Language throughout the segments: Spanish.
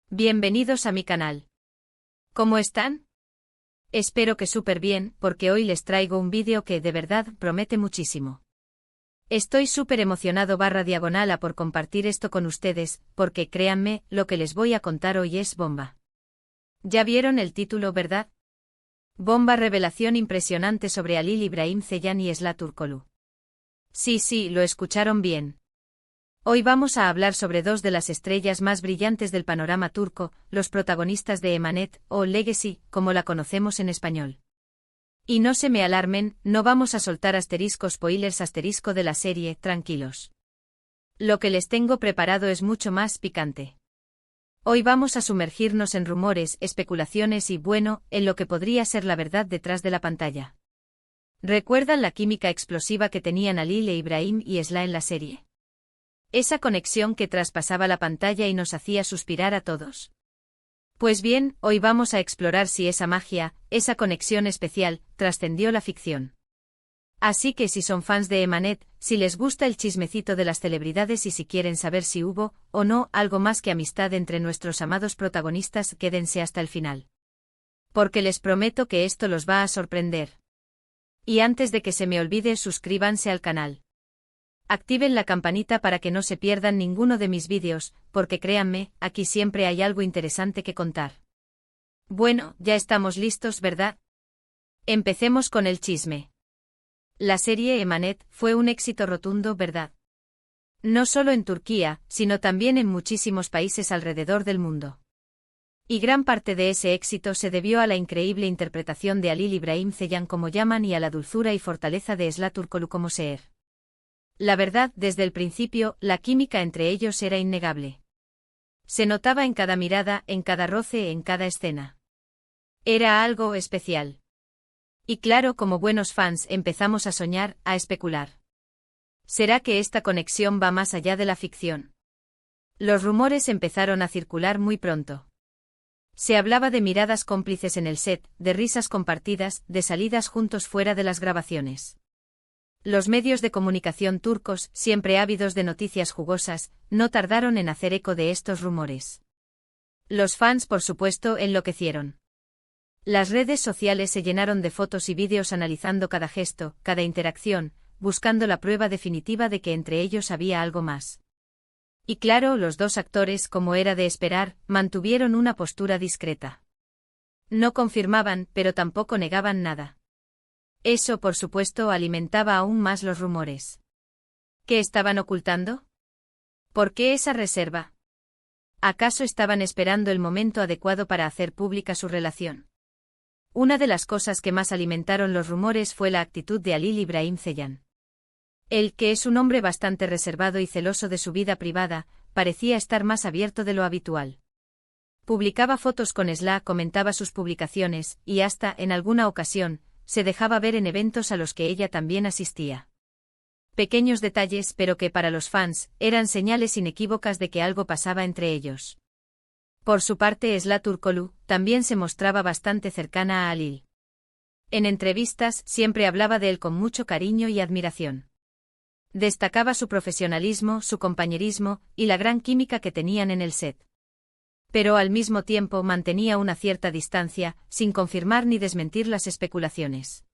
Bienvenidos a mi canal. ¿Cómo están? Espero que súper bien, porque hoy les traigo un vídeo que de verdad promete muchísimo. Estoy súper emocionado /diagonal por compartir esto con ustedes, porque créanme, lo que les voy a contar hoy es bomba. Ya vieron el título, ¿verdad? Bomba, revelación impresionante sobre Halil İbrahim Ceylan y Esla Turkoglu. Sí, lo escucharon bien. Hoy vamos a hablar sobre dos de las estrellas más brillantes del panorama turco, los protagonistas de Emanet, o Legacy, como la conocemos en español. Y no se me alarmen, no vamos a soltar spoilers de la serie, tranquilos. Lo que les tengo preparado es mucho más picante. Hoy vamos a sumergirnos en rumores, especulaciones y, bueno, en lo que podría ser la verdad detrás de la pantalla. ¿Recuerdan la química explosiva que tenían Halil İbrahim y Esla en la serie? Esa conexión que traspasaba la pantalla y nos hacía suspirar a todos. Pues bien, hoy vamos a explorar si esa magia, esa conexión especial, trascendió la ficción. Así que si son fans de Emanet, si les gusta el chismecito de las celebridades y si quieren saber si hubo, o no, algo más que amistad entre nuestros amados protagonistas, quédense hasta el final. Porque les prometo que esto los va a sorprender. Y antes de que se me olvide, suscríbanse al canal. Activen la campanita para que no se pierdan ninguno de mis vídeos, porque créanme, aquí siempre hay algo interesante que contar. Bueno, ya estamos listos, ¿verdad? Empecemos con el chisme. La serie Emanet fue un éxito rotundo, ¿verdad? No solo en Turquía, sino también en muchísimos países alrededor del mundo. Y gran parte de ese éxito se debió a la increíble interpretación de Halil İbrahim Ceylan como Yaman y a la dulzura y fortaleza de Esla Turkoglu como Seher. La verdad, desde el principio, la química entre ellos era innegable. Se notaba en cada mirada, en cada roce, en cada escena. Era algo especial. Y claro, como buenos fans, empezamos a soñar, a especular. ¿Será que esta conexión va más allá de la ficción? Los rumores empezaron a circular muy pronto. Se hablaba de miradas cómplices en el set, de risas compartidas, de salidas juntos fuera de las grabaciones. Los medios de comunicación turcos, siempre ávidos de noticias jugosas, no tardaron en hacer eco de estos rumores. Los fans, por supuesto, enloquecieron. Las redes sociales se llenaron de fotos y vídeos analizando cada gesto, cada interacción, buscando la prueba definitiva de que entre ellos había algo más. Y claro, los dos actores, como era de esperar, mantuvieron una postura discreta. No confirmaban, pero tampoco negaban nada. Eso, por supuesto, alimentaba aún más los rumores. ¿Qué estaban ocultando? ¿Por qué esa reserva? ¿Acaso estaban esperando el momento adecuado para hacer pública su relación? Una de las cosas que más alimentaron los rumores fue la actitud de Halil İbrahim Ceylan. Él, que es un hombre bastante reservado y celoso de su vida privada, parecía estar más abierto de lo habitual. Publicaba fotos con Esla, comentaba sus publicaciones, y hasta, en alguna ocasión, se dejaba ver en eventos a los que ella también asistía. Pequeños detalles, pero que para los fans, eran señales inequívocas de que algo pasaba entre ellos. Por su parte, Esla Turkoglu también se mostraba bastante cercana a Halil. En entrevistas, siempre hablaba de él con mucho cariño y admiración. Destacaba su profesionalismo, su compañerismo, y la gran química que tenían en el set. Pero al mismo tiempo mantenía una cierta distancia, sin confirmar ni desmentir las especulaciones.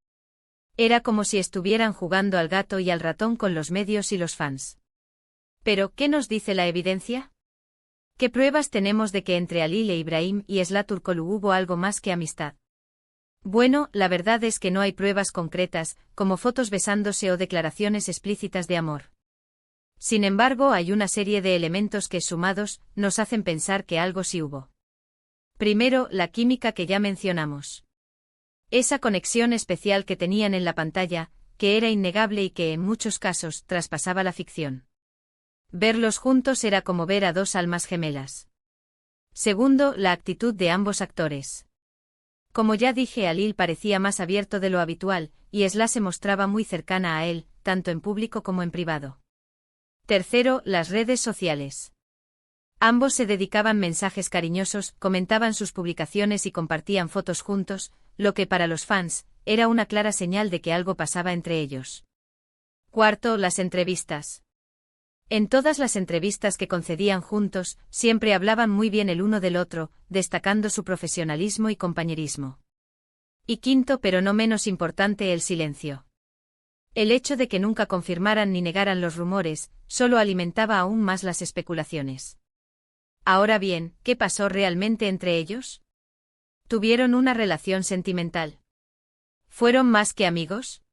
Era como si estuvieran jugando al gato y al ratón con los medios y los fans. Pero, ¿qué nos dice la evidencia? ¿Qué pruebas tenemos de que entre Halil İbrahim y Esla Turkoglu hubo algo más que amistad? Bueno, la verdad es que no hay pruebas concretas, como fotos besándose o declaraciones explícitas de amor. Sin embargo, hay una serie de elementos que, sumados, nos hacen pensar que algo sí hubo. Primero, la química que ya mencionamos. Esa conexión especial que tenían en la pantalla, que era innegable y que en muchos casos traspasaba la ficción. Verlos juntos era como ver a dos almas gemelas. Segundo, la actitud de ambos actores. Como ya dije, Halil parecía más abierto de lo habitual, y Esla se mostraba muy cercana a él, tanto en público como en privado. Tercero, las redes sociales. Ambos se dedicaban mensajes cariñosos, comentaban sus publicaciones y compartían fotos juntos, lo que para los fans, era una clara señal de que algo pasaba entre ellos. Cuarto, las entrevistas. En todas las entrevistas que concedían juntos, siempre hablaban muy bien el uno del otro, destacando su profesionalismo y compañerismo. Y quinto, pero no menos importante, el silencio. El hecho de que nunca confirmaran ni negaran los rumores, solo alimentaba aún más las especulaciones. Ahora bien, ¿qué pasó realmente entre ellos? ¿Tuvieron una relación sentimental? ¿Fueron más que amigos?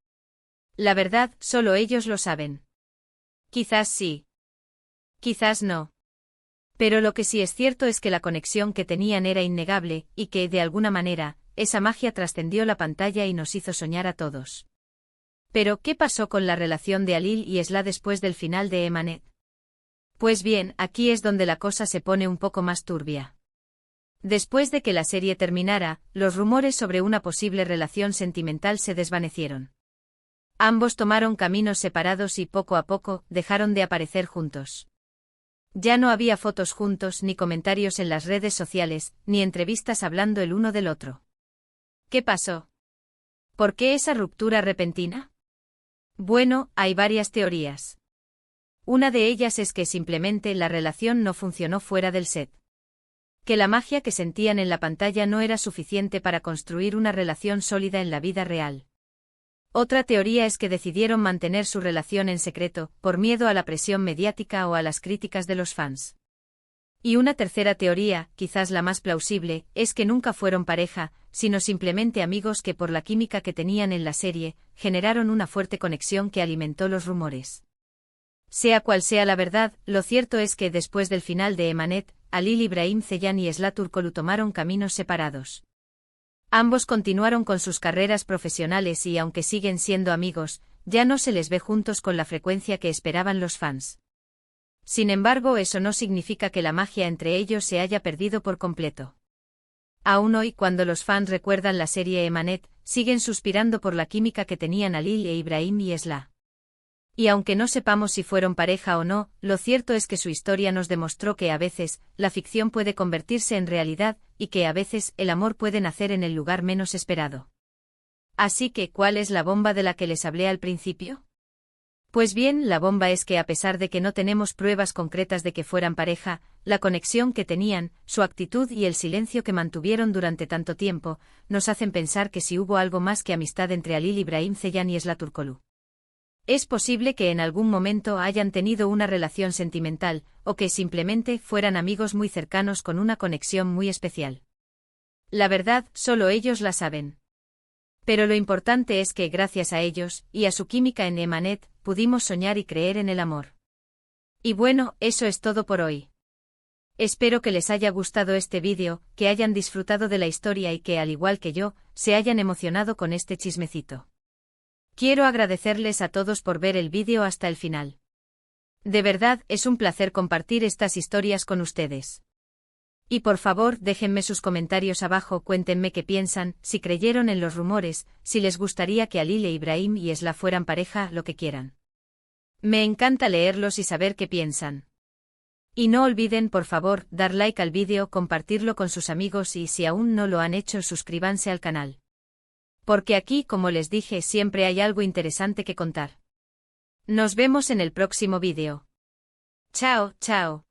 La verdad, solo ellos lo saben. Quizás sí. Quizás no. Pero lo que sí es cierto es que la conexión que tenían era innegable, y que, de alguna manera, esa magia trascendió la pantalla y nos hizo soñar a todos. Pero, ¿qué pasó con la relación de Alil y Esla después del final de Emanet? Pues bien, aquí es donde la cosa se pone un poco más turbia. Después de que la serie terminara, los rumores sobre una posible relación sentimental se desvanecieron. Ambos tomaron caminos separados y poco a poco dejaron de aparecer juntos. Ya no había fotos juntos, ni comentarios en las redes sociales, ni entrevistas hablando el uno del otro. ¿Qué pasó? ¿Por qué esa ruptura repentina? Bueno, hay varias teorías. Una de ellas es que simplemente la relación no funcionó fuera del set. Que la magia que sentían en la pantalla no era suficiente para construir una relación sólida en la vida real. Otra teoría es que decidieron mantener su relación en secreto, por miedo a la presión mediática o a las críticas de los fans. Y una tercera teoría, quizás la más plausible, es que nunca fueron pareja, sino simplemente amigos que por la química que tenían en la serie, generaron una fuerte conexión que alimentó los rumores. Sea cual sea la verdad, lo cierto es que después del final de Emanet, Alil Ibrahim Ceylan y Esla Turkoglu tomaron caminos separados. Ambos continuaron con sus carreras profesionales y aunque siguen siendo amigos, ya no se les ve juntos con la frecuencia que esperaban los fans. Sin embargo, eso no significa que la magia entre ellos se haya perdido por completo. Aún hoy, cuando los fans recuerdan la serie Emanet, siguen suspirando por la química que tenían Alil e Ibrahim y Esla. Y aunque no sepamos si fueron pareja o no, lo cierto es que su historia nos demostró que a veces, la ficción puede convertirse en realidad, y que a veces, el amor puede nacer en el lugar menos esperado. Así que, ¿cuál es la bomba de la que les hablé al principio? Pues bien, la bomba es que a pesar de que no tenemos pruebas concretas de que fueran pareja, la conexión que tenían, su actitud y el silencio que mantuvieron durante tanto tiempo, nos hacen pensar que sí hubo algo más que amistad entre Alil Ibrahim Ceylan y Esla Turkoglu. Es posible que en algún momento hayan tenido una relación sentimental, o que simplemente fueran amigos muy cercanos con una conexión muy especial. La verdad, solo ellos la saben. Pero lo importante es que gracias a ellos, y a su química en Emanet, pudimos soñar y creer en el amor. Y bueno, eso es todo por hoy. Espero que les haya gustado este vídeo, que hayan disfrutado de la historia y que, al igual que yo, se hayan emocionado con este chismecito. Quiero agradecerles a todos por ver el vídeo hasta el final. De verdad, es un placer compartir estas historias con ustedes. Y por favor, déjenme sus comentarios abajo, cuéntenme qué piensan, si creyeron en los rumores, si les gustaría que Alil e Ibrahim y Esla fueran pareja, lo que quieran. Me encanta leerlos y saber qué piensan. Y no olviden, por favor, dar like al vídeo, compartirlo con sus amigos y si aún no lo han hecho, suscríbanse al canal. Porque aquí, como les dije, siempre hay algo interesante que contar. Nos vemos en el próximo vídeo. Chao, chao.